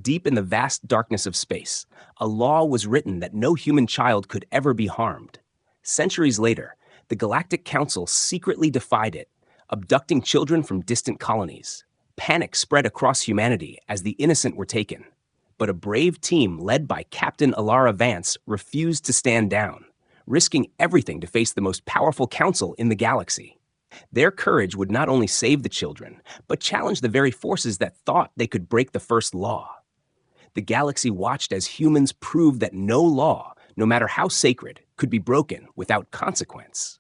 Deep in the vast darkness of space, a law was written that no human child could ever be harmed. Centuries later, the Galactic Council secretly defied it, abducting children from distant colonies. Panic spread across humanity as the innocent were taken. But a brave team led by Captain Alara Vance refused to stand down, risking everything to face the most powerful council in the galaxy. Their courage would not only save the children, but challenge the very forces that thought they could break the first law. The galaxy watched as humans proved that no law, no matter how sacred, could be broken without consequence.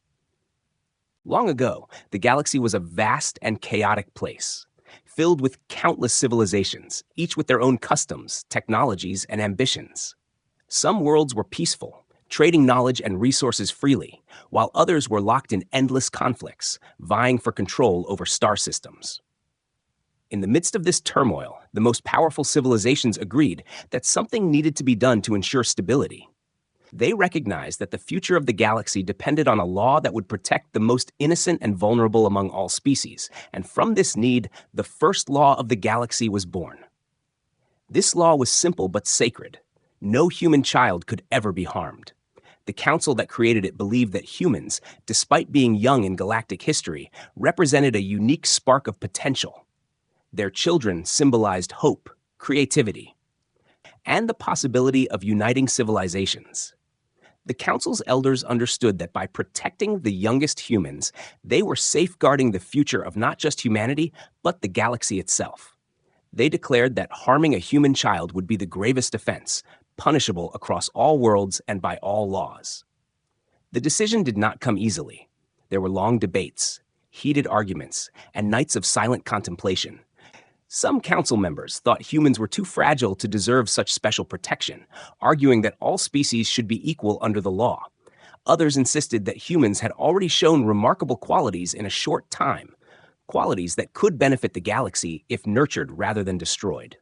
Long ago, the galaxy was a vast and chaotic place, filled with countless civilizations, each with their own customs, technologies, and ambitions. Some worlds were peaceful, trading knowledge and resources freely, while others were locked in endless conflicts, vying for control over star systems. In the midst of this turmoil, the most powerful civilizations agreed that something needed to be done to ensure stability. They recognized that the future of the galaxy depended on a law that would protect the most innocent and vulnerable among all species, and from this need, the first law of the galaxy was born. This law was simple but sacred. No human child could ever be harmed. The council that created it believed that humans, despite being young in galactic history, represented a unique spark of potential. Their children symbolized hope, creativity, and the possibility of uniting civilizations. The council's elders understood that by protecting the youngest humans, they were safeguarding the future of not just humanity, but the galaxy itself. They declared that harming a human child would be the gravest offense, punishable across all worlds and by all laws. The decision did not come easily. There were long debates, heated arguments, and nights of silent contemplation. Some council members thought humans were too fragile to deserve such special protection, arguing that all species should be equal under the law. Others insisted that humans had already shown remarkable qualities in a short time, qualities that could benefit the galaxy if nurtured rather than destroyed.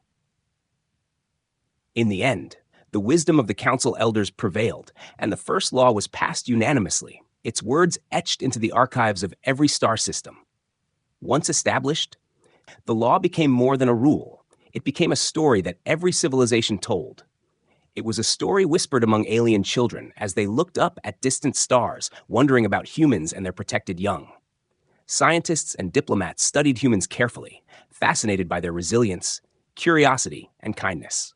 In the end, the wisdom of the council elders prevailed, and the first law was passed unanimously, its words etched into the archives of every star system. Once established, the law became more than a rule. It became a story that every civilization told. It was a story whispered among alien children as they looked up at distant stars, wondering about humans and their protected young. Scientists and diplomats studied humans carefully, fascinated by their resilience, curiosity, and kindness.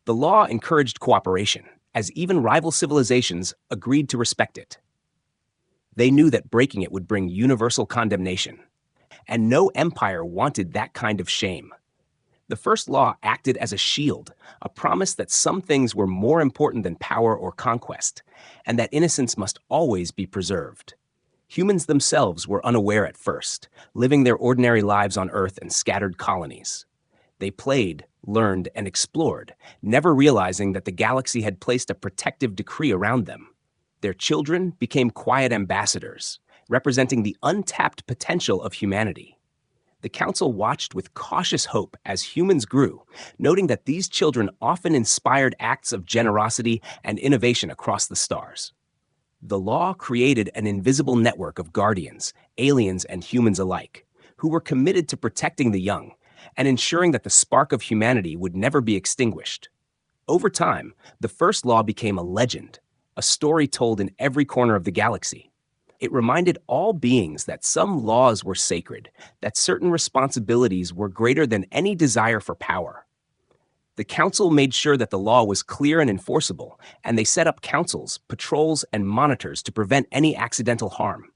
The law encouraged cooperation, as even rival civilizations agreed to respect it. They knew that breaking it would bring universal condemnation, and no empire wanted that kind of shame. The first law acted as a shield, a promise that some things were more important than power or conquest, and that innocence must always be preserved. Humans themselves were unaware at first, living their ordinary lives on Earth in scattered colonies. They played, learned, and explored, never realizing that the galaxy had placed a protective decree around them. Their children became quiet ambassadors, representing the untapped potential of humanity. The council watched with cautious hope as humans grew, noting that these children often inspired acts of generosity and innovation across the stars. The law created an invisible network of guardians, aliens and humans alike, who were committed to protecting the young and ensuring that the spark of humanity would never be extinguished. Over time, the first law became a legend, a story told in every corner of the galaxy. It reminded all beings that some laws were sacred, that certain responsibilities were greater than any desire for power. The council made sure that the law was clear and enforceable, and they set up councils, patrols, and monitors to prevent any accidental harm.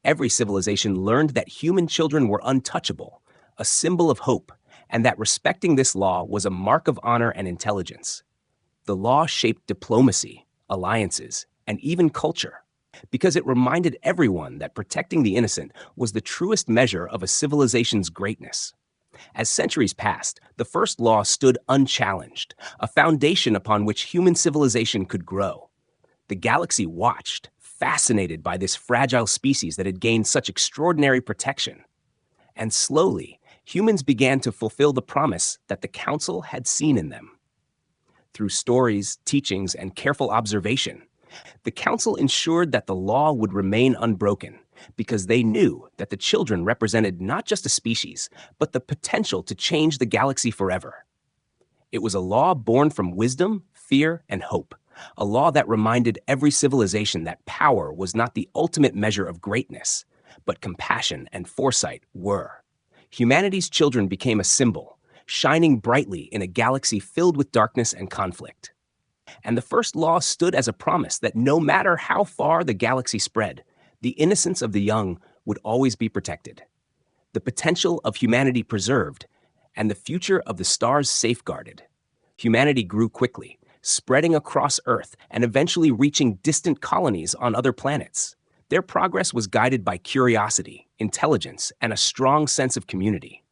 Every civilization learned that human children were untouchable, a symbol of hope, and that respecting this law was a mark of honor and intelligence. The law shaped diplomacy, alliances, and even culture, because it reminded everyone that protecting the innocent was the truest measure of a civilization's greatness. As centuries passed, the first law stood unchallenged, a foundation upon which human civilization could grow. The galaxy watched, fascinated by this fragile species that had gained such extraordinary protection. And slowly, humans began to fulfill the promise that the council had seen in them. Through stories, teachings, and careful observation, the council ensured that the law would remain unbroken, because they knew that the children represented not just a species, but the potential to change the galaxy forever. It was a law born from wisdom, fear, and hope. A law that reminded every civilization that power was not the ultimate measure of greatness, but compassion and foresight were. Humanity's children became a symbol, shining brightly in a galaxy filled with darkness and conflict. And the first law stood as a promise that no matter how far the galaxy spread, the innocence of the young would always be protected, the potential of humanity preserved, and the future of the stars safeguarded. Humanity grew quickly, spreading across Earth and eventually reaching distant colonies on other planets. Their progress was guided by curiosity, intelligence, and a strong sense of community.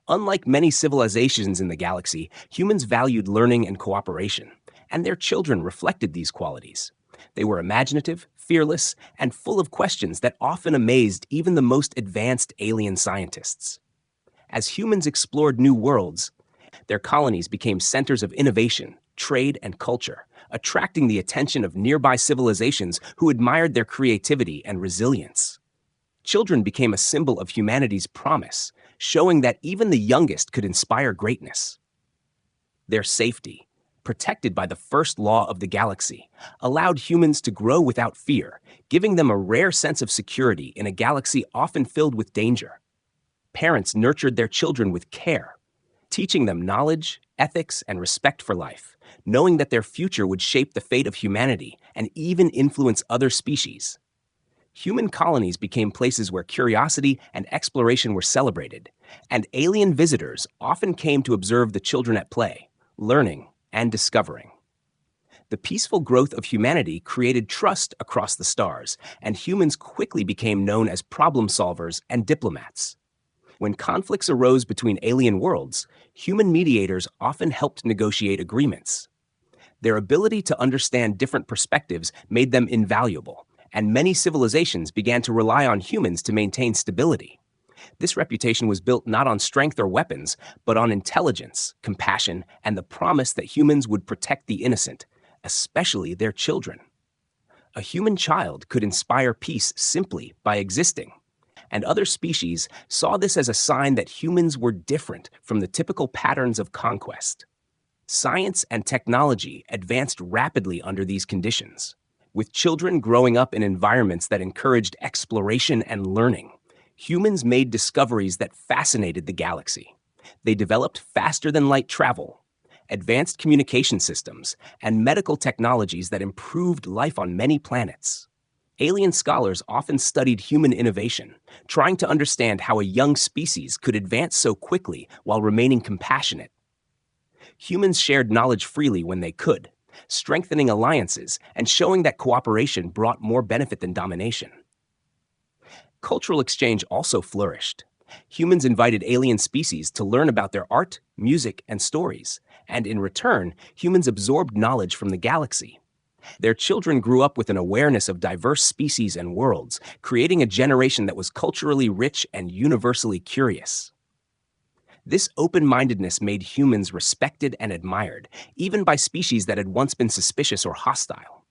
Unlike many civilizations in the galaxy, humans valued learning and cooperation, and their children reflected these qualities. They were imaginative, fearless, and full of questions that often amazed even the most advanced alien scientists. As humans explored new worlds, their colonies became centers of innovation, trade, and culture, attracting the attention of nearby civilizations who admired their creativity and resilience. Children became a symbol of humanity's promise, showing that even the youngest could inspire greatness. Their safety, protected by the first law of the galaxy, allowed humans to grow without fear, giving them a rare sense of security in a galaxy often filled with danger. Parents nurtured their children with care, teaching them knowledge, ethics, and respect for life, knowing that their future would shape the fate of humanity and even influence other species. Human colonies became places where curiosity and exploration were celebrated, and alien visitors often came to observe the children at play, learning and discovering. The peaceful growth of humanity created trust across the stars, and humans quickly became known as problem solvers and diplomats. When conflicts arose between alien worlds, human mediators often helped negotiate agreements. Their ability to understand different perspectives made them invaluable, and many civilizations began to rely on humans to maintain stability. This reputation was built not on strength or weapons, but on intelligence, compassion, and the promise that humans would protect the innocent, especially their children. A human child could inspire peace simply by existing, and other species saw this as a sign that humans were different from the typical patterns of conquest. Science and technology advanced rapidly under these conditions. With children growing up in environments that encouraged exploration and learning, humans made discoveries that fascinated the galaxy. They developed faster-than-light travel, advanced communication systems, and medical technologies that improved life on many planets. Alien scholars often studied human innovation, trying to understand how a young species could advance so quickly while remaining compassionate. Humans shared knowledge freely when they could, strengthening alliances and showing that cooperation brought more benefit than domination. Cultural exchange also flourished. Humans invited alien species to learn about their art, music, and stories, and in return, humans absorbed knowledge from the galaxy. Their children grew up with an awareness of diverse species and worlds, creating a generation that was culturally rich and universally curious. This open-mindedness made humans respected and admired, even by species that had once been suspicious or hostile.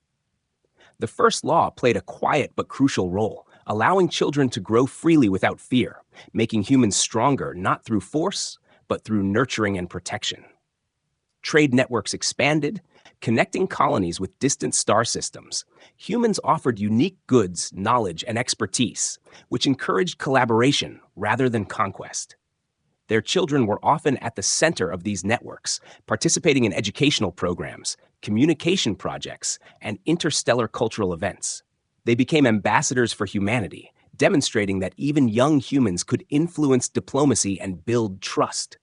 The first law played a quiet but crucial role, allowing children to grow freely without fear, making humans stronger not through force, but through nurturing and protection. Trade networks expanded, connecting colonies with distant star systems. Humans offered unique goods, knowledge, and expertise, which encouraged collaboration rather than conquest. Their children were often at the center of these networks, participating in educational programs, communication projects, and interstellar cultural events. They became ambassadors for humanity, demonstrating that even young humans could influence diplomacy and build trust.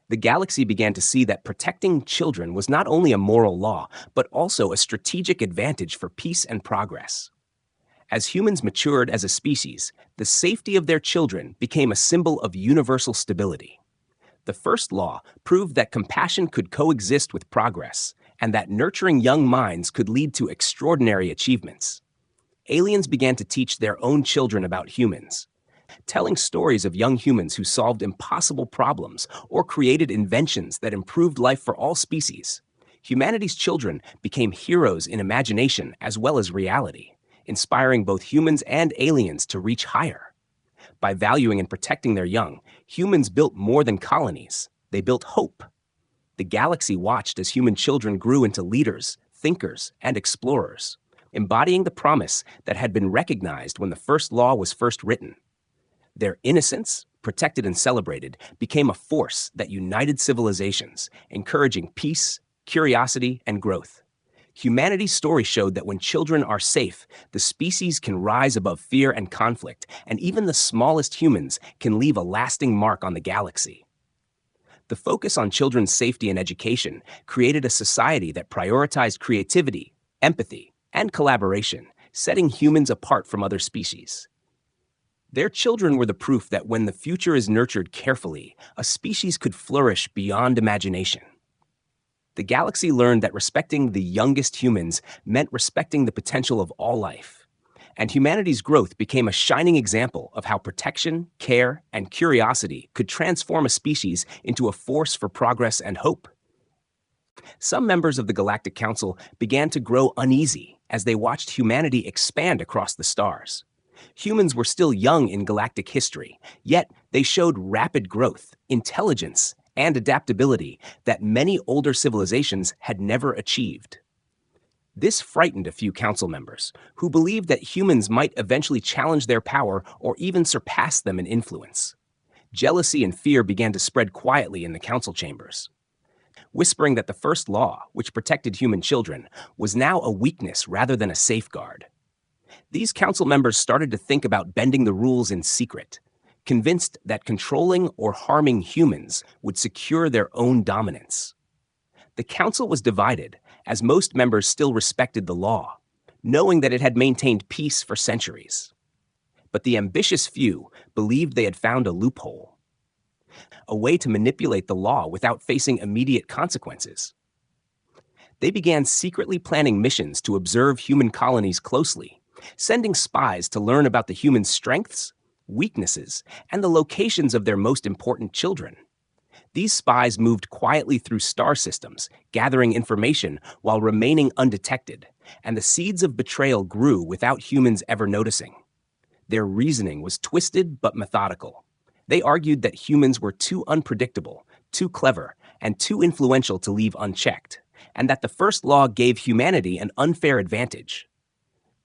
The galaxy began to see that protecting children was not only a moral law, but also a strategic advantage for peace and progress. As humans matured as a species, the safety of their children became a symbol of universal stability. The first law proved that compassion could coexist with progress, and that nurturing young minds could lead to extraordinary achievements. Aliens began to teach their own children about humans, telling stories of young humans who solved impossible problems or created inventions that improved life for all species. Humanity's children became heroes in imagination as well as reality, inspiring both humans and aliens to reach higher. By valuing and protecting their young, humans built more than colonies. They built hope. The galaxy watched as human children grew into leaders, thinkers, and explorers, embodying the promise that had been recognized when the first law was first written. Their innocence, protected and celebrated, became a force that united civilizations, encouraging peace, curiosity, and growth. Humanity's story showed that when children are safe, the species can rise above fear and conflict, and even the smallest humans can leave a lasting mark on the galaxy. The focus on children's safety and education created a society that prioritized creativity, empathy, and collaboration, setting humans apart from other species. Their children were the proof that when the future is nurtured carefully, a species could flourish beyond imagination. The galaxy learned that respecting the youngest humans meant respecting the potential of all life, and humanity's growth became a shining example of how protection, care, and curiosity could transform a species into a force for progress and hope. Some members of the Galactic Council began to grow uneasy as they watched humanity expand across the stars. Humans were still young in galactic history, yet they showed rapid growth, intelligence, and adaptability that many older civilizations had never achieved. This frightened a few council members, who believed that humans might eventually challenge their power or even surpass them in influence. Jealousy and fear began to spread quietly in the council chambers, whispering that the first law, which protected human children, was now a weakness rather than a safeguard. These council members started to think about bending the rules in secret, convinced that controlling or harming humans would secure their own dominance. The council was divided, as most members still respected the law, knowing that it had maintained peace for centuries. But the ambitious few believed they had found a loophole, a way to manipulate the law without facing immediate consequences. They began secretly planning missions to observe human colonies closely, sending spies to learn about the human strengths, weaknesses, and the locations of their most important children. These spies moved quietly through star systems, gathering information while remaining undetected, and the seeds of betrayal grew without humans ever noticing. Their reasoning was twisted but methodical. They argued that humans were too unpredictable, too clever, and too influential to leave unchecked, and that the first law gave humanity an unfair advantage.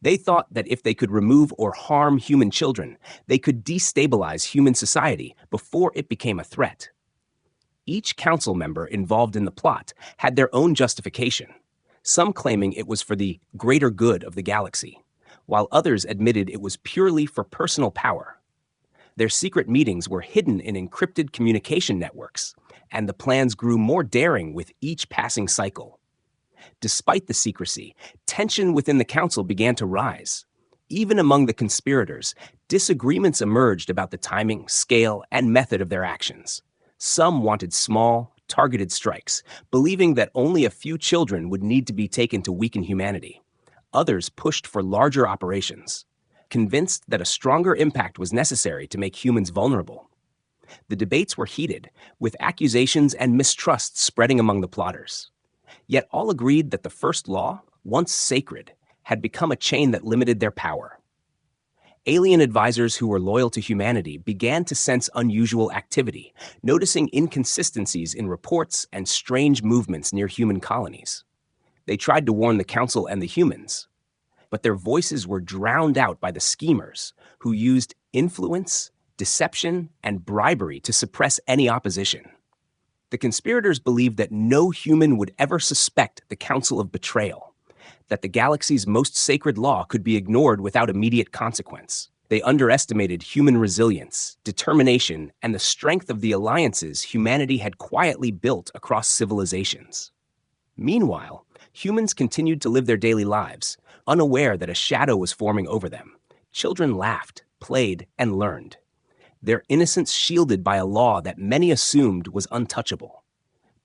They thought that if they could remove or harm human children, they could destabilize human society before it became a threat. Each council member involved in the plot had their own justification, some claiming it was for the greater good of the galaxy, while others admitted it was purely for personal power. Their secret meetings were hidden in encrypted communication networks, and the plans grew more daring with each passing cycle. Despite the secrecy, tension within the council began to rise. Even among the conspirators, disagreements emerged about the timing, scale, and method of their actions. Some wanted small, targeted strikes, believing that only a few children would need to be taken to weaken humanity. Others pushed for larger operations, convinced that a stronger impact was necessary to make humans vulnerable. The debates were heated, with accusations and mistrust spreading among the plotters. Yet all agreed that the first law, once sacred, had become a chain that limited their power. Alien advisors who were loyal to humanity began to sense unusual activity, noticing inconsistencies in reports and strange movements near human colonies. They tried to warn the council and the humans, but their voices were drowned out by the schemers who used influence, deception, and bribery to suppress any opposition. The conspirators believed that no human would ever suspect the council of betrayal, that the galaxy's most sacred law could be ignored without immediate consequence. They underestimated human resilience, determination, and the strength of the alliances humanity had quietly built across civilizations. Meanwhile, humans continued to live their daily lives, unaware that a shadow was forming over them. Children laughed, played, and learned, their innocence shielded by a law that many assumed was untouchable.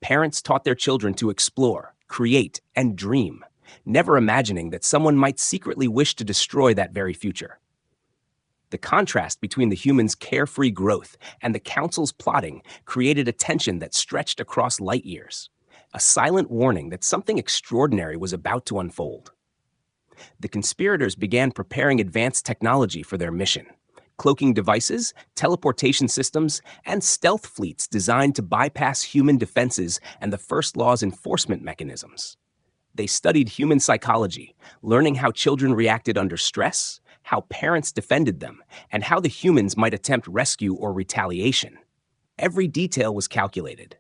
Parents taught their children to explore, create, and dream, never imagining that someone might secretly wish to destroy that very future. The contrast between the humans' carefree growth and the council's plotting created a tension that stretched across light years, a silent warning that something extraordinary was about to unfold. The conspirators began preparing advanced technology for their mission, cloaking devices, teleportation systems, and stealth fleets designed to bypass human defenses and the First Law's enforcement mechanisms. They studied human psychology, learning how children reacted under stress, how parents defended them, and how the humans might attempt rescue or retaliation. Every detail was calculated,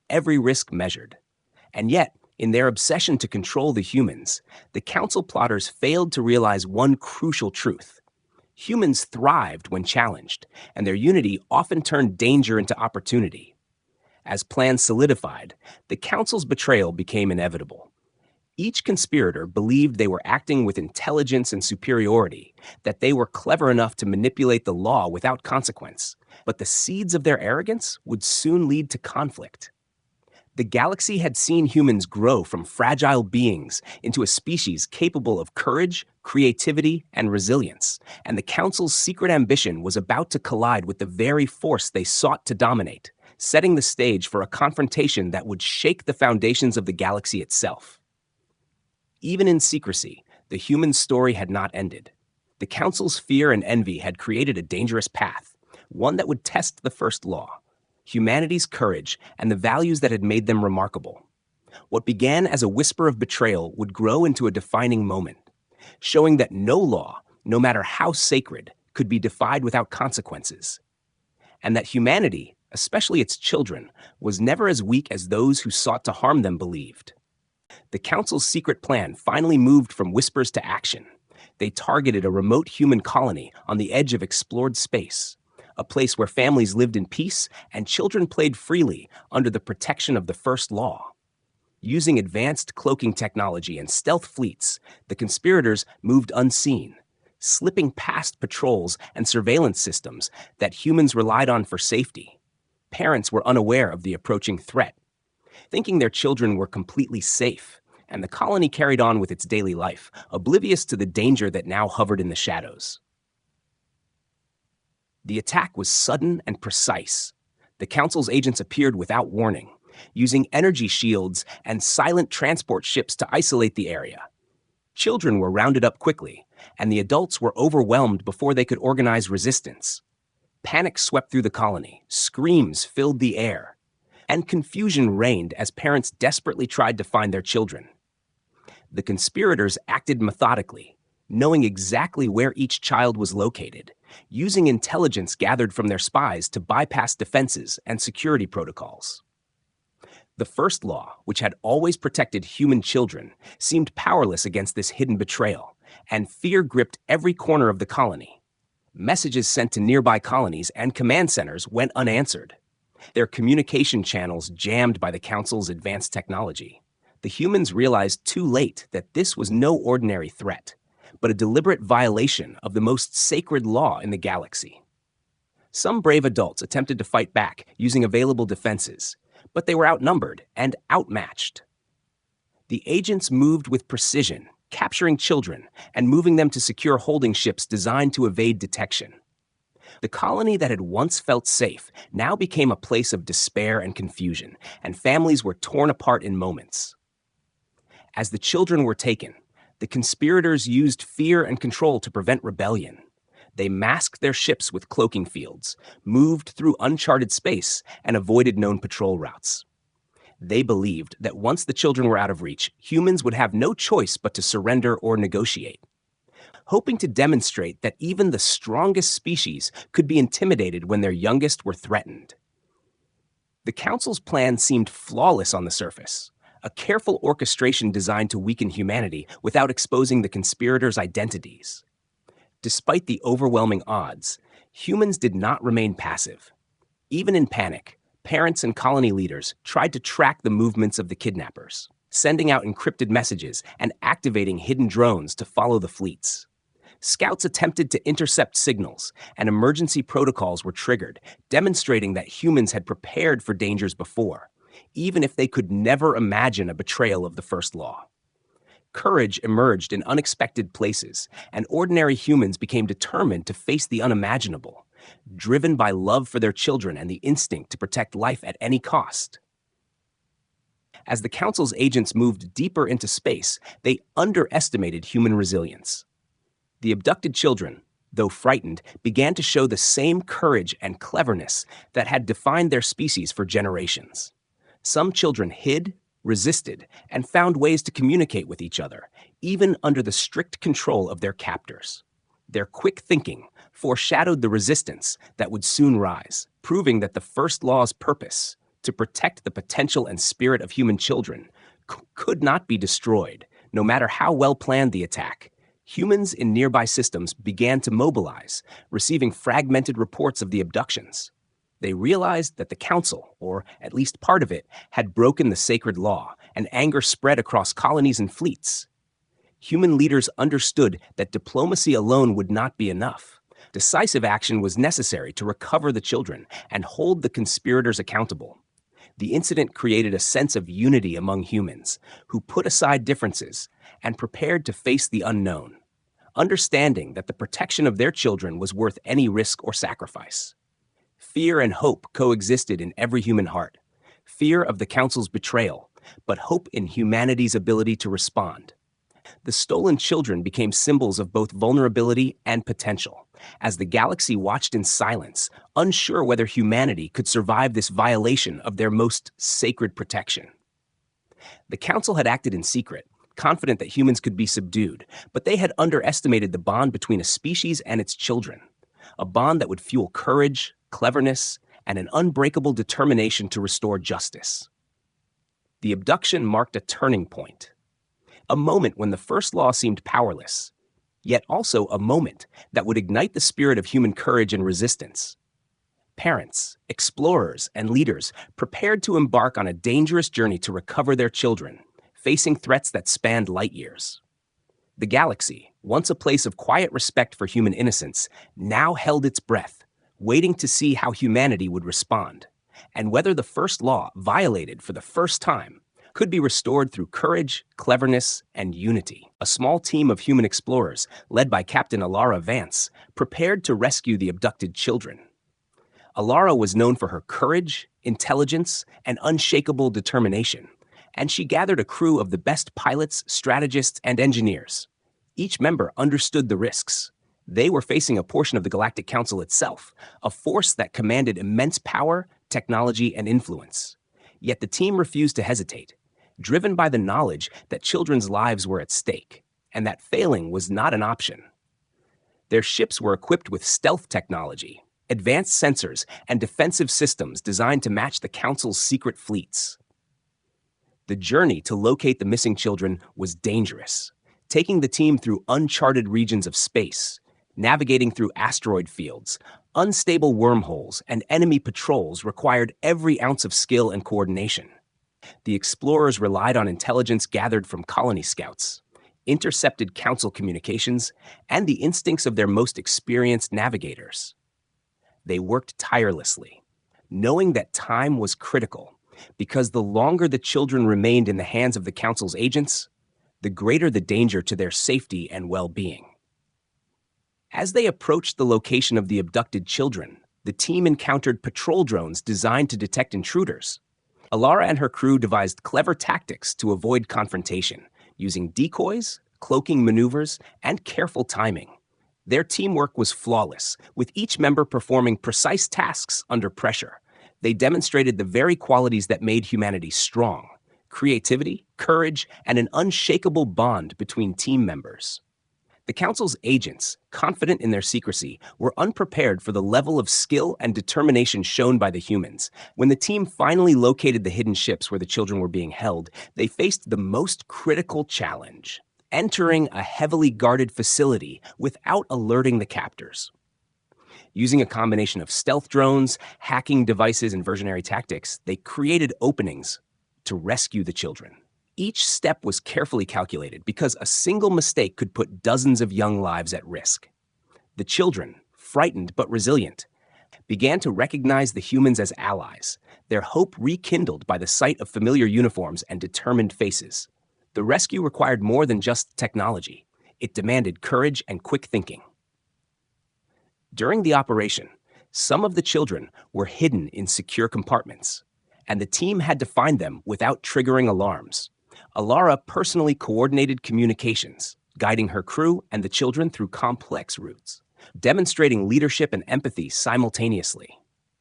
every risk measured. And yet, in their obsession to control the humans, the council plotters failed to realize one crucial truth. Humans thrived when challenged, and their unity often turned danger into opportunity. As plans solidified, the council's betrayal became inevitable. Each conspirator believed they were acting with intelligence and superiority, that they were clever enough to manipulate the law without consequence. But the seeds of their arrogance would soon lead to conflict. The galaxy had seen humans grow from fragile beings into a species capable of courage, creativity, and resilience, and the Council's secret ambition was about to collide with the very force they sought to dominate, setting the stage for a confrontation that would shake the foundations of the galaxy itself. Even in secrecy, the human story had not ended. The Council's fear and envy had created a dangerous path, one that would test the First Law, humanity's courage, and the values that had made them remarkable. What began as a whisper of betrayal would grow into a defining moment, showing that no law, no matter how sacred, could be defied without consequences, and that humanity, especially its children, was never as weak as those who sought to harm them believed. The Council's secret plan finally moved from whispers to action. They targeted a remote human colony on the edge of explored space, a place where families lived in peace and children played freely under the protection of the First Law. Using advanced cloaking technology and stealth fleets, the conspirators moved unseen, slipping past patrols and surveillance systems that humans relied on for safety. Parents were unaware of the approaching threat, thinking their children were completely safe, and the colony carried on with its daily life, oblivious to the danger that now hovered in the shadows. The attack was sudden and precise. The Council's agents appeared without warning, using energy shields and silent transport ships to isolate the area. Children were rounded up quickly, and the adults were overwhelmed before they could organize resistance. Panic swept through the colony, screams filled the air, and confusion reigned as parents desperately tried to find their children. The conspirators acted methodically, knowing exactly where each child was located, using intelligence gathered from their spies to bypass defenses and security protocols. The First Law, which had always protected human children, seemed powerless against this hidden betrayal, and fear gripped every corner of the colony. Messages sent to nearby colonies and command centers went unanswered, their communication channels jammed by the Council's advanced technology. The humans realized too late that this was no ordinary threat, but a deliberate violation of the most sacred law in the galaxy. Some brave adults attempted to fight back using available defenses, but they were outnumbered and outmatched. The agents moved with precision, capturing children and moving them to secure holding ships designed to evade detection. The colony that had once felt safe now became a place of despair and confusion, and families were torn apart in moments. As the children were taken, the conspirators used fear and control to prevent rebellion. They masked their ships with cloaking fields, moved through uncharted space, and avoided known patrol routes. They believed that once the children were out of reach, humans would have no choice but to surrender or negotiate, hoping to demonstrate that even the strongest species could be intimidated when their youngest were threatened. The Council's plan seemed flawless on the surface, a careful orchestration designed to weaken humanity without exposing the conspirators' identities. Despite the overwhelming odds, humans did not remain passive. Even in panic, parents and colony leaders tried to track the movements of the kidnappers, sending out encrypted messages and activating hidden drones to follow the fleets. Scouts attempted to intercept signals, and emergency protocols were triggered, demonstrating that humans had prepared for dangers before, even if they could never imagine a betrayal of the First Law. Courage emerged in unexpected places, and ordinary humans became determined to face the unimaginable, driven by love for their children and the instinct to protect life at any cost. As the Council's agents moved deeper into space, they underestimated human resilience. The abducted children, though frightened, began to show the same courage and cleverness that had defined their species for generations. Some children hid, resisted, and found ways to communicate with each other, even under the strict control of their captors. Their quick thinking foreshadowed the resistance that would soon rise, proving that the first law's purpose, to protect the potential and spirit of human children, could not be destroyed, no matter how well planned the attack. Humans in nearby systems began to mobilize, receiving fragmented reports of the abductions. They realized that the Council, or at least part of it, had broken the sacred law, and anger spread across colonies and fleets. Human leaders understood that diplomacy alone would not be enough. Decisive action was necessary to recover the children and hold the conspirators accountable. The incident created a sense of unity among humans, who put aside differences and prepared to face the unknown, understanding that the protection of their children was worth any risk or sacrifice. Fear and hope coexisted in every human heart. Fear of the Council's betrayal, but hope in humanity's ability to respond. The stolen children became symbols of both vulnerability and potential, as the galaxy watched in silence, unsure whether humanity could survive this violation of their most sacred protection. The Council had acted in secret, confident that humans could be subdued, but they had underestimated the bond between a species and its children, a bond that would fuel courage, cleverness, and an unbreakable determination to restore justice. The abduction marked a turning point, a moment when the first law seemed powerless, yet also a moment that would ignite the spirit of human courage and resistance. Parents, explorers, and leaders prepared to embark on a dangerous journey to recover their children, facing threats that spanned light years. The galaxy, once a place of quiet respect for human innocence, now held its breath, waiting to see how humanity would respond, and whether the first law, violated for the first time, could be restored through courage, cleverness, and unity. A small team of human explorers, led by Captain Alara Vance, prepared to rescue the abducted children. Alara was known for her courage, intelligence, and unshakable determination, and she gathered a crew of the best pilots, strategists, and engineers. Each member understood the risks. They were facing a portion of the Galactic Council itself, a force that commanded immense power, technology, and influence. Yet the team refused to hesitate, driven by the knowledge that children's lives were at stake, and that failing was not an option. Their ships were equipped with stealth technology, advanced sensors, and defensive systems designed to match the Council's secret fleets. The journey to locate the missing children was dangerous, taking the team through uncharted regions of space, navigating through asteroid fields, unstable wormholes, and enemy patrols required every ounce of skill and coordination. The explorers relied on intelligence gathered from colony scouts, intercepted Council communications, and the instincts of their most experienced navigators. They worked tirelessly, knowing that time was critical, because the longer the children remained in the hands of the Council's agents, the greater the danger to their safety and well-being. As they approached the location of the abducted children, the team encountered patrol drones designed to detect intruders. Alara and her crew devised clever tactics to avoid confrontation, using decoys, cloaking maneuvers, and careful timing. Their teamwork was flawless, with each member performing precise tasks under pressure. They demonstrated the very qualities that made humanity strong: creativity, courage, and an unshakable bond between team members. The Council's agents, confident in their secrecy, were unprepared for the level of skill and determination shown by the humans. When the team finally located the hidden ships where the children were being held, they faced the most critical challenge: entering a heavily guarded facility without alerting the captors. Using a combination of stealth drones, hacking devices, and versionary tactics, they created openings to rescue the children. Each step was carefully calculated because a single mistake could put dozens of young lives at risk. The children, frightened but resilient, began to recognize the humans as allies, their hope rekindled by the sight of familiar uniforms and determined faces. The rescue required more than just technology. It demanded courage and quick thinking. During the operation, some of the children were hidden in secure compartments, and the team had to find them without triggering alarms. Alara personally coordinated communications, guiding her crew and the children through complex routes. demonstrating leadership and empathy simultaneously.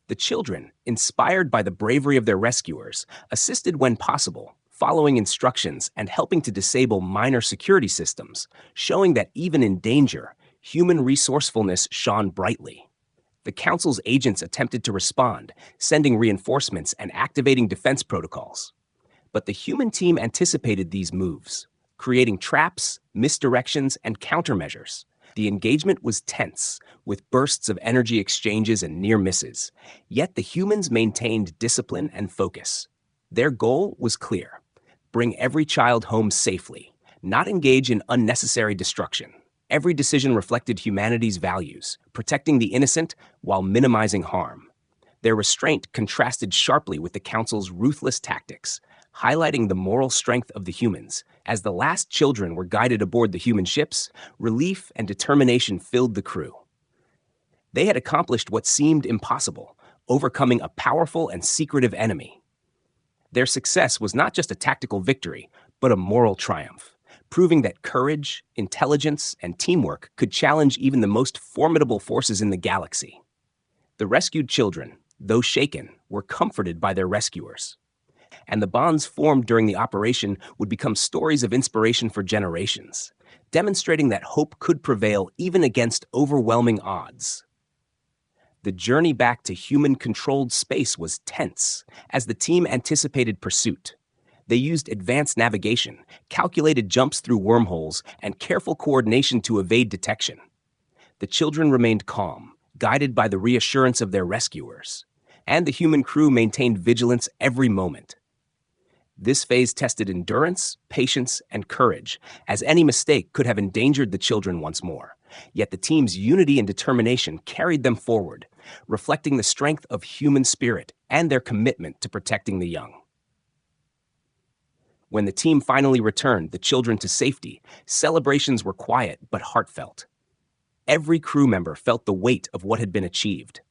The children, inspired by the bravery of their rescuers, assisted when possible, following instructions and helping to disable minor security systems, showing that even in danger, human resourcefulness shone brightly. The Council's agents attempted to respond, sending reinforcements and activating defense protocols. But the human team anticipated these moves, creating traps, misdirections, and countermeasures. The engagement was tense, with bursts of energy exchanges and near misses. Yet the humans maintained discipline and focus. Their goal was clear: bring every child home safely, not engage in unnecessary destruction. Every decision reflected humanity's values, protecting the innocent while minimizing harm. Their restraint contrasted sharply with the Council's ruthless tactics, highlighting the moral strength of the humans. As the last children were guided aboard the human ships, relief and determination filled the crew. They had accomplished what seemed impossible, overcoming a powerful and secretive enemy. Their success was not just a tactical victory, but a moral triumph, proving that courage, intelligence, and teamwork could challenge even the most formidable forces in the galaxy. The rescued children, though shaken, were comforted by their rescuers. And the bonds formed during the operation would become stories of inspiration for generations, demonstrating that hope could prevail even against overwhelming odds. The journey back to human-controlled space was tense, as the team anticipated pursuit. They used advanced navigation, calculated jumps through wormholes, and careful coordination to evade detection. The children remained calm, guided by the reassurance of their rescuers, and the human crew maintained vigilance every moment. This phase tested endurance, patience, and courage, as any mistake could have endangered the children once more. Yet the team's unity and determination carried them forward, reflecting the strength of human spirit and their commitment to protecting the young. When the team finally returned the children to safety, celebrations were quiet but heartfelt. Every crew member felt the weight of what had been achieved.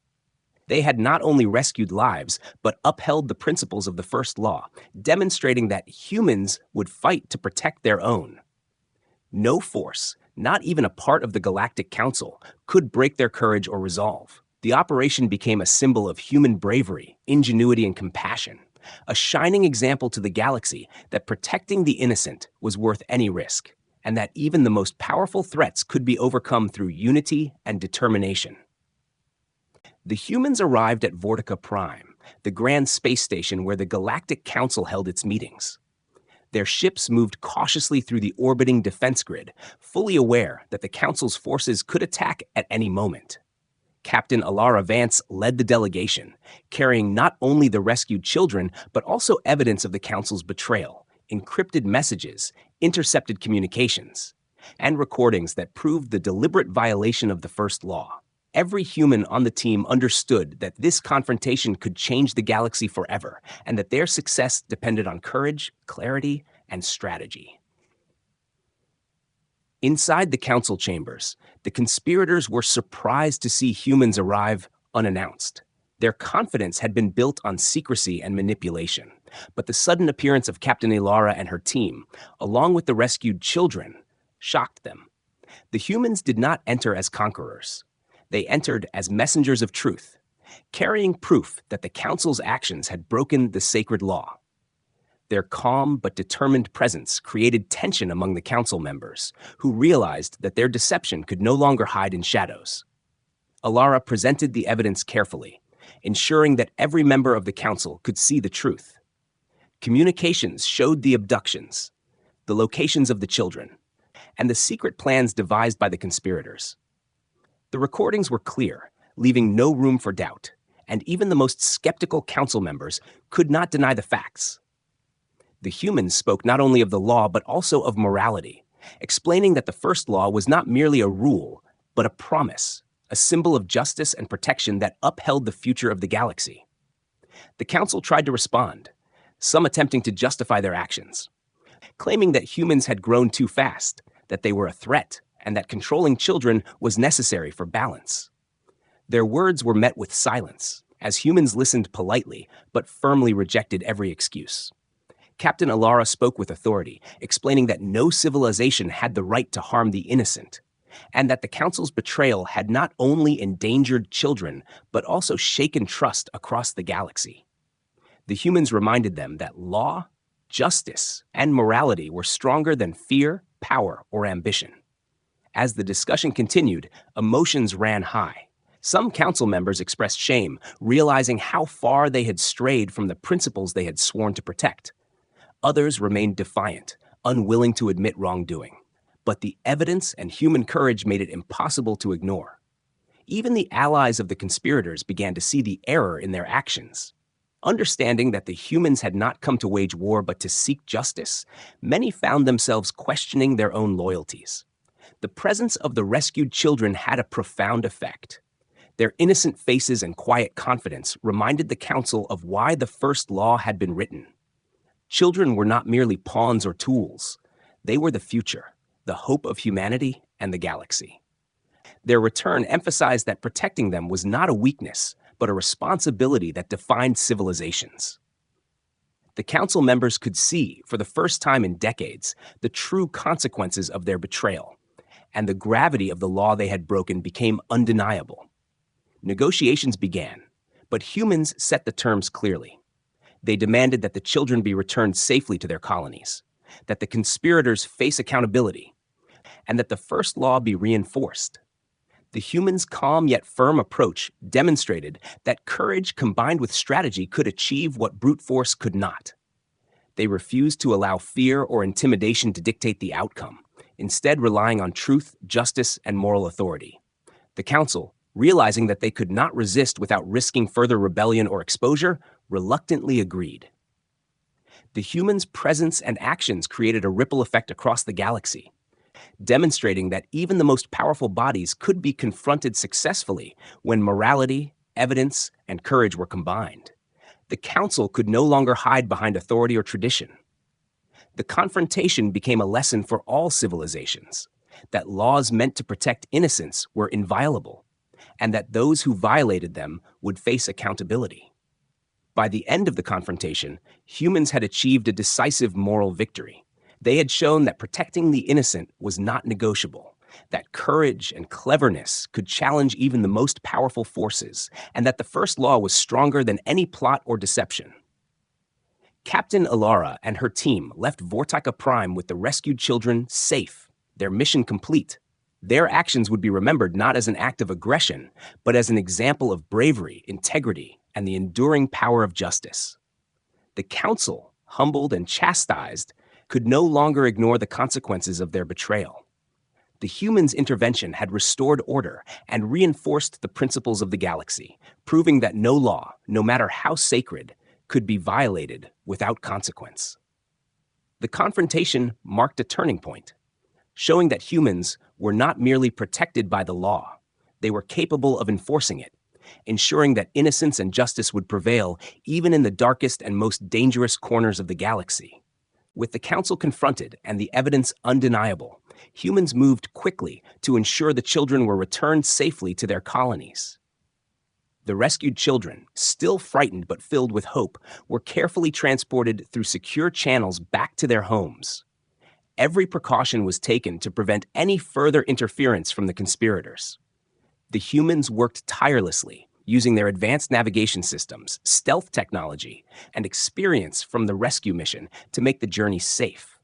They had not only rescued lives, but upheld the principles of the first law, demonstrating that humans would fight to protect their own. No force, not even a part of the Galactic Council, could break their courage or resolve. The operation became a symbol of human bravery, ingenuity, and compassion, a shining example to the galaxy that protecting the innocent was worth any risk, and that even the most powerful threats could be overcome through unity and determination. The humans arrived at Vortica Prime, the grand space station where the Galactic Council held its meetings. Their ships moved cautiously through the orbiting defense grid, fully aware that the Council's forces could attack at any moment. Captain Alara Vance led the delegation, carrying not only the rescued children, but also evidence of the Council's betrayal, encrypted messages, intercepted communications, and recordings that proved the deliberate violation of the first law. Every human on the team understood that this confrontation could change the galaxy forever, and that their success depended on courage, clarity, and strategy. Inside the council chambers, the conspirators were surprised to see humans arrive unannounced. Their confidence had been built on secrecy and manipulation, but the sudden appearance of Captain Ilara and her team, along with the rescued children, shocked them. The humans did not enter as conquerors. They entered as messengers of truth, carrying proof that the Council's actions had broken the sacred law. Their calm but determined presence created tension among the Council members, who realized that their deception could no longer hide in shadows. Alara presented the evidence carefully, ensuring that every member of the Council could see the truth. Communications showed the abductions, the locations of the children, and the secret plans devised by the conspirators. The recordings were clear, leaving no room for doubt, and even the most skeptical council members could not deny the facts. The humans spoke not only of the law but also of morality, explaining that the first law was not merely a rule, but a promise, a symbol of justice and protection that upheld the future of the galaxy. The council tried to respond, some attempting to justify their actions, claiming that humans had grown too fast, that they were a threat, and that controlling children was necessary for balance. Their words were met with silence, as humans listened politely, but firmly rejected every excuse. Captain Alara spoke with authority, explaining that no civilization had the right to harm the innocent. and that the Council's betrayal had not only endangered children, but also shaken trust across the galaxy. The humans reminded them that law, justice, and morality were stronger than fear, power, or ambition. As the discussion continued, emotions ran high. Some council members expressed shame, realizing how far they had strayed from the principles they had sworn to protect. Others remained defiant, unwilling to admit wrongdoing. But the evidence and human courage made it impossible to ignore. Even the allies of the conspirators began to see the error in their actions. Understanding that the humans had not come to wage war but to seek justice, many found themselves questioning their own loyalties. The presence of the rescued children had a profound effect. Their innocent faces and quiet confidence reminded the Council of why the first law had been written. Children were not merely pawns or tools. They were the future, the hope of humanity and the galaxy. Their return emphasized that protecting them was not a weakness, but a responsibility that defined civilizations. The Council members could see, for the first time in decades, the true consequences of their betrayal, and the gravity of the law they had broken became undeniable. Negotiations began, but humans set the terms clearly. They demanded that the children be returned safely to their colonies, that the conspirators face accountability, and that the first law be reinforced. The humans' calm yet firm approach demonstrated that courage combined with strategy could achieve what brute force could not. They refused to allow fear or intimidation to dictate the outcome, instead relying on truth, justice, and moral authority. The Council, realizing that they could not resist without risking further rebellion or exposure, reluctantly agreed. The humans' presence and actions created a ripple effect across the galaxy, demonstrating that even the most powerful bodies could be confronted successfully when morality, evidence, and courage were combined. The Council could no longer hide behind authority or tradition. The confrontation became a lesson for all civilizations, that laws meant to protect innocence were inviolable, and that those who violated them would face accountability. By the end of the confrontation, humans had achieved a decisive moral victory. They had shown that protecting the innocent was not negotiable, that courage and cleverness could challenge even the most powerful forces, and that the first law was stronger than any plot or deception. Captain Alara and her team left Vortica Prime with the rescued children safe, their mission complete. Their actions would be remembered not as an act of aggression, but as an example of bravery, integrity, and the enduring power of justice. The Council, humbled and chastised, could no longer ignore the consequences of their betrayal. The humans' intervention had restored order and reinforced the principles of the galaxy, proving that no law, no matter how sacred, could be violated without consequence. The confrontation marked a turning point, showing that humans were not merely protected by the law, they were capable of enforcing it, ensuring that innocence and justice would prevail even in the darkest and most dangerous corners of the galaxy. With the Council confronted and the evidence undeniable, humans moved quickly to ensure the children were returned safely to their colonies. The rescued children, still frightened but filled with hope, were carefully transported through secure channels back to their homes. Every precaution was taken to prevent any further interference from the conspirators. The humans worked tirelessly, using their advanced navigation systems, stealth technology, and experience from the rescue mission to make the journey safe.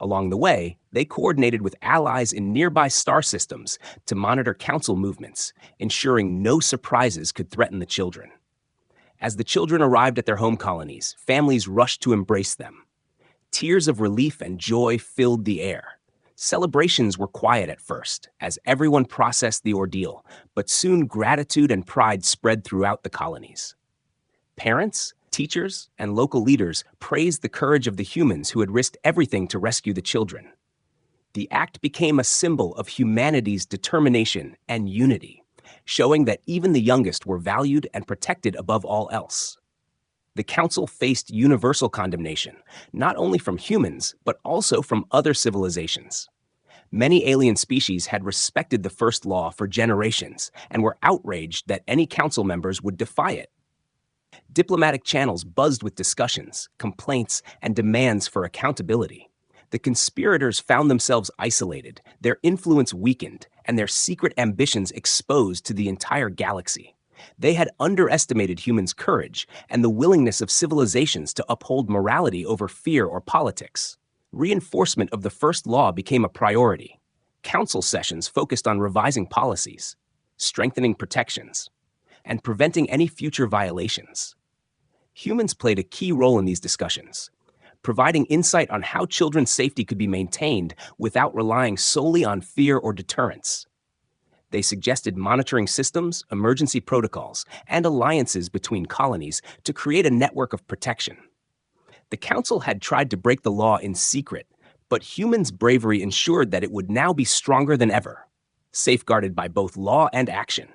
Along the way, they coordinated with allies in nearby star systems to monitor Council movements, ensuring no surprises could threaten the children. As the children arrived at their home colonies, families rushed to embrace them. Tears of relief and joy filled the air. Celebrations were quiet at first, as everyone processed the ordeal, but soon gratitude and pride spread throughout the colonies. Parents, teachers, and local leaders praised the courage of the humans who had risked everything to rescue the children. The act became a symbol of humanity's determination and unity, showing that even the youngest were valued and protected above all else. The Council faced universal condemnation, not only from humans, but also from other civilizations. Many alien species had respected the first law for generations and were outraged that any Council members would defy it. Diplomatic channels buzzed with discussions, complaints, and demands for accountability. The conspirators found themselves isolated, their influence weakened, and their secret ambitions exposed to the entire galaxy. They had underestimated humans' courage and the willingness of civilizations to uphold morality over fear or politics. Reinforcement of the first law became a priority. Council sessions focused on revising policies, strengthening protections, and preventing any future violations. Humans played a key role in these discussions, providing insight on how children's safety could be maintained without relying solely on fear or deterrence. They suggested monitoring systems, emergency protocols, and alliances between colonies to create a network of protection. The Council had tried to break the law in secret, but humans' bravery ensured that it would now be stronger than ever, safeguarded by both law and action.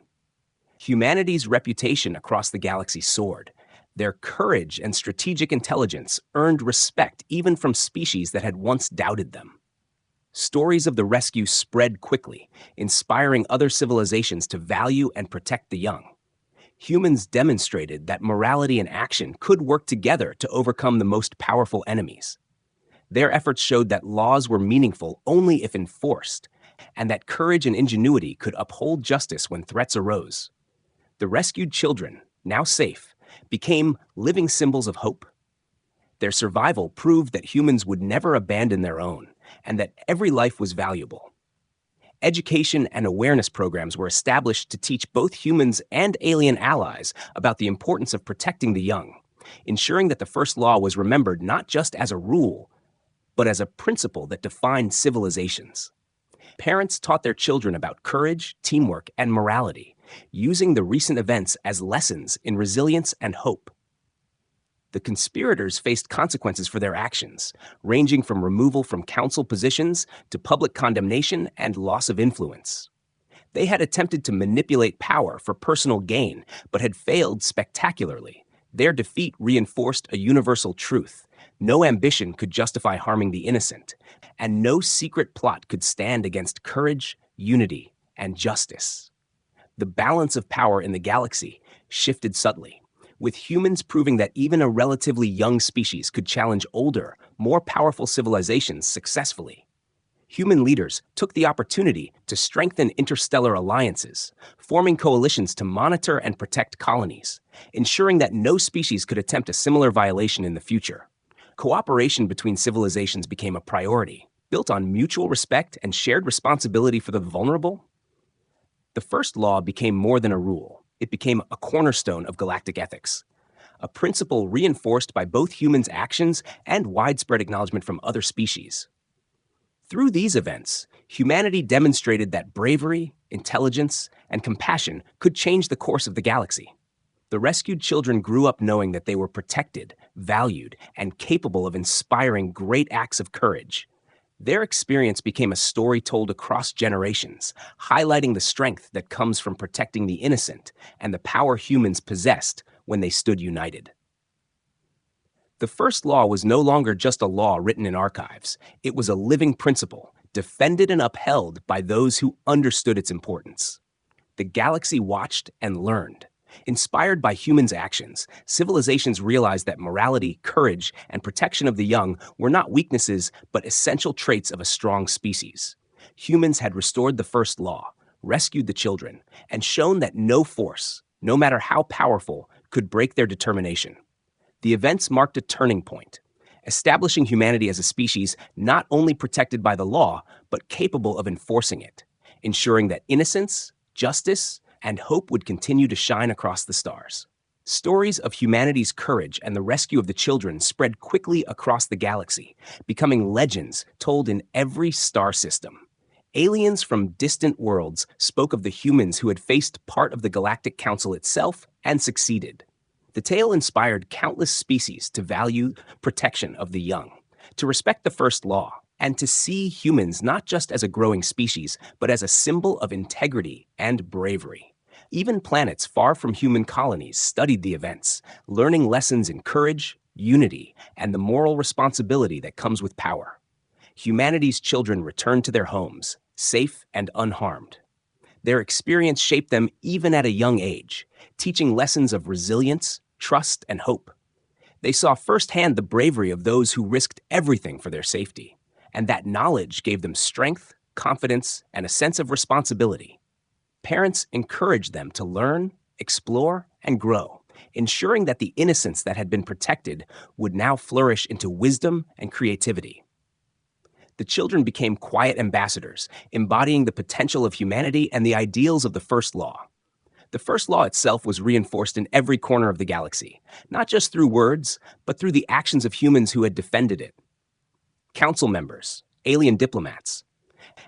Humanity's reputation across the galaxy soared. Their courage and strategic intelligence earned respect even from species that had once doubted them. Stories of the rescue spread quickly, inspiring other civilizations to value and protect the young. Humans demonstrated that morality and action could work together to overcome the most powerful enemies. Their efforts showed that laws were meaningful only if enforced, and that courage and ingenuity could uphold justice when threats arose. The rescued children, now safe, became living symbols of hope. Their survival proved that humans would never abandon their own, and that every life was valuable. Education and awareness programs were established to teach both humans and alien allies about the importance of protecting the young, ensuring that the first law was remembered not just as a rule, but as a principle that defined civilizations. Parents taught their children about courage, teamwork, and morality, using the recent events as lessons in resilience and hope. The conspirators faced consequences for their actions, ranging from removal from council positions to public condemnation and loss of influence. They had attempted to manipulate power for personal gain, but had failed spectacularly. Their defeat reinforced a universal truth: no ambition could justify harming the innocent, and no secret plot could stand against courage, unity, and justice. The balance of power in the galaxy shifted subtly, with humans proving that even a relatively young species could challenge older, more powerful civilizations successfully. Human leaders took the opportunity to strengthen interstellar alliances, forming coalitions to monitor and protect colonies, ensuring that no species could attempt a similar violation in the future. Cooperation between civilizations became a priority, built on mutual respect and shared responsibility for the vulnerable. The first law became more than a rule. It became a cornerstone of galactic ethics, a principle reinforced by both humans' actions and widespread acknowledgement from other species. Through these events, humanity demonstrated that bravery, intelligence, and compassion could change the course of the galaxy. The rescued children grew up knowing that they were protected, valued, and capable of inspiring great acts of courage. Their experience became a story told across generations, highlighting the strength that comes from protecting the innocent and the power humans possessed when they stood united. The first law was no longer just a law written in archives. It was a living principle, defended and upheld by those who understood its importance. The galaxy watched and learned. Inspired by humans' actions, civilizations realized that morality, courage, and protection of the young were not weaknesses but essential traits of a strong species. Humans had restored the first law, rescued the children, and shown that no force, no matter how powerful, could break their determination. The events marked a turning point, establishing humanity as a species not only protected by the law, but capable of enforcing it, ensuring that innocence, justice, and hope would continue to shine across the stars. Stories of humanity's courage and the rescue of the children spread quickly across the galaxy, becoming legends told in every star system. Aliens from distant worlds spoke of the humans who had faced part of the Galactic Council itself and succeeded. The tale inspired countless species to value protection of the young, to respect the first law, and to see humans not just as a growing species, but as a symbol of integrity and bravery. Even planets far from human colonies studied the events, learning lessons in courage, unity, and the moral responsibility that comes with power. Humanity's children returned to their homes, safe and unharmed. Their experience shaped them even at a young age, teaching lessons of resilience, trust, and hope. They saw firsthand the bravery of those who risked everything for their safety, and that knowledge gave them strength, confidence, and a sense of responsibility. Parents encouraged them to learn, explore, and grow, ensuring that the innocence that had been protected would now flourish into wisdom and creativity. The children became quiet ambassadors, embodying the potential of humanity and the ideals of the first law. The first law itself was reinforced in every corner of the galaxy, not just through words, but through the actions of humans who had defended it. Council members, alien diplomats,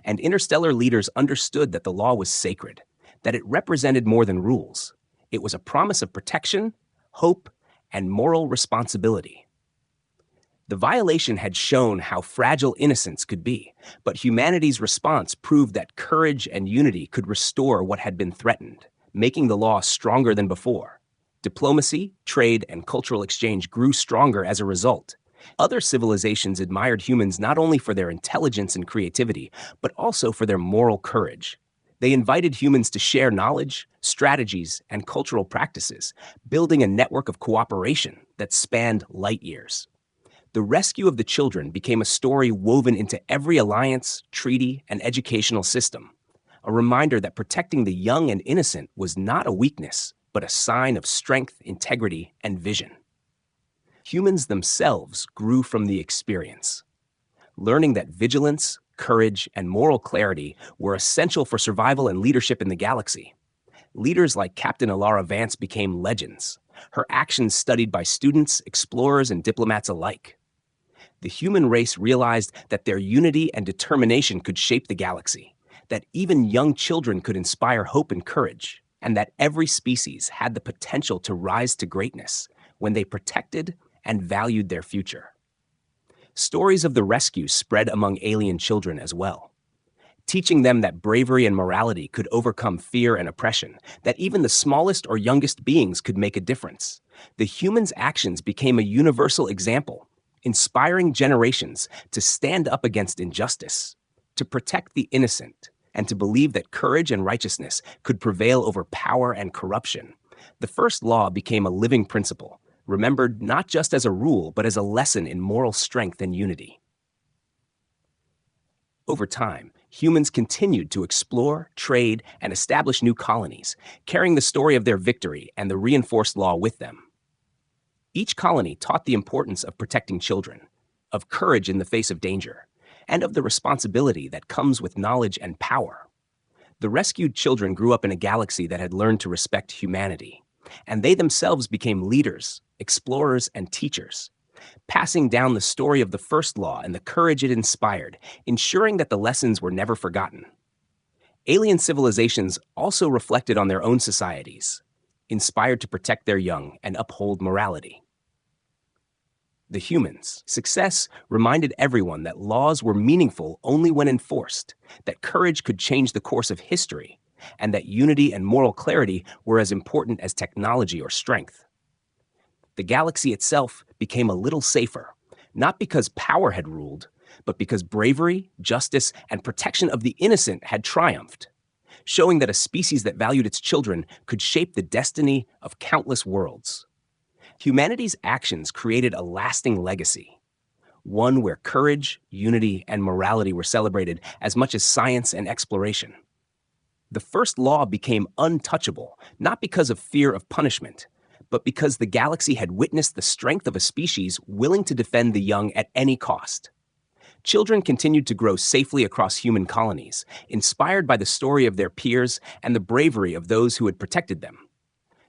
and interstellar leaders understood that the law was sacred, that it represented more than rules. It was a promise of protection, hope, and moral responsibility. The violation had shown how fragile innocence could be, but humanity's response proved that courage and unity could restore what had been threatened, making the law stronger than before. Diplomacy, trade, and cultural exchange grew stronger as a result. Other civilizations admired humans not only for their intelligence and creativity, but also for their moral courage. They invited humans to share knowledge, strategies, and cultural practices, building a network of cooperation that spanned light years. The rescue of the children became a story woven into every alliance, treaty, and educational system, a reminder that protecting the young and innocent was not a weakness, but a sign of strength, integrity, and vision. Humans themselves grew from the experience, learning that vigilance, courage, and moral clarity were essential for survival and leadership in the galaxy. Leaders like Captain Alara Vance became legends, her actions studied by students, explorers, and diplomats alike. The human race realized that their unity and determination could shape the galaxy, that even young children could inspire hope and courage, and that every species had the potential to rise to greatness when they protected and valued their future. Stories of the rescue spread among alien children as well, teaching them that bravery and morality could overcome fear and oppression, that even the smallest or youngest beings could make a difference. The humans' actions became a universal example, inspiring generations to stand up against injustice, to protect the innocent, and to believe that courage and righteousness could prevail over power and corruption. The first law became a living principle, remembered not just as a rule, but as a lesson in moral strength and unity. Over time, humans continued to explore, trade, and establish new colonies, carrying the story of their victory and the reinforced law with them. Each colony taught the importance of protecting children, of courage in the face of danger, and of the responsibility that comes with knowledge and power. The rescued children grew up in a galaxy that had learned to respect humanity, and they themselves became leaders, explorers, and teachers, passing down the story of the first law and the courage it inspired, ensuring that the lessons were never forgotten. Alien civilizations also reflected on their own societies, inspired to protect their young and uphold morality. The humans' success reminded everyone that laws were meaningful only when enforced, that courage could change the course of history, and that unity and moral clarity were as important as technology or strength. The galaxy itself became a little safer, not because power had ruled, but because bravery, justice, and protection of the innocent had triumphed, showing that a species that valued its children could shape the destiny of countless worlds. Humanity's actions created a lasting legacy, one where courage, unity, and morality were celebrated as much as science and exploration. The first law became untouchable, not because of fear of punishment, but because the galaxy had witnessed the strength of a species willing to defend the young at any cost. Children continued to grow safely across human colonies, inspired by the story of their peers and the bravery of those who had protected them.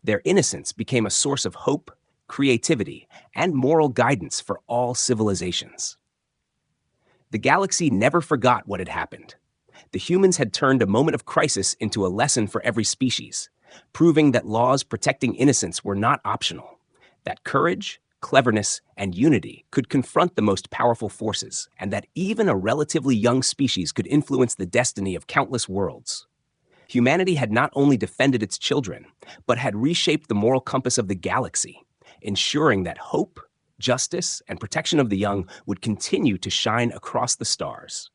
Their innocence became a source of hope, creativity, and moral guidance for all civilizations. The galaxy never forgot what had happened. The humans had turned a moment of crisis into a lesson for every species, proving that laws protecting innocence were not optional, that courage, cleverness, and unity could confront the most powerful forces, and that even a relatively young species could influence the destiny of countless worlds. Humanity had not only defended its children, but had reshaped the moral compass of the galaxy, ensuring that hope, justice, and protection of the young would continue to shine across the stars.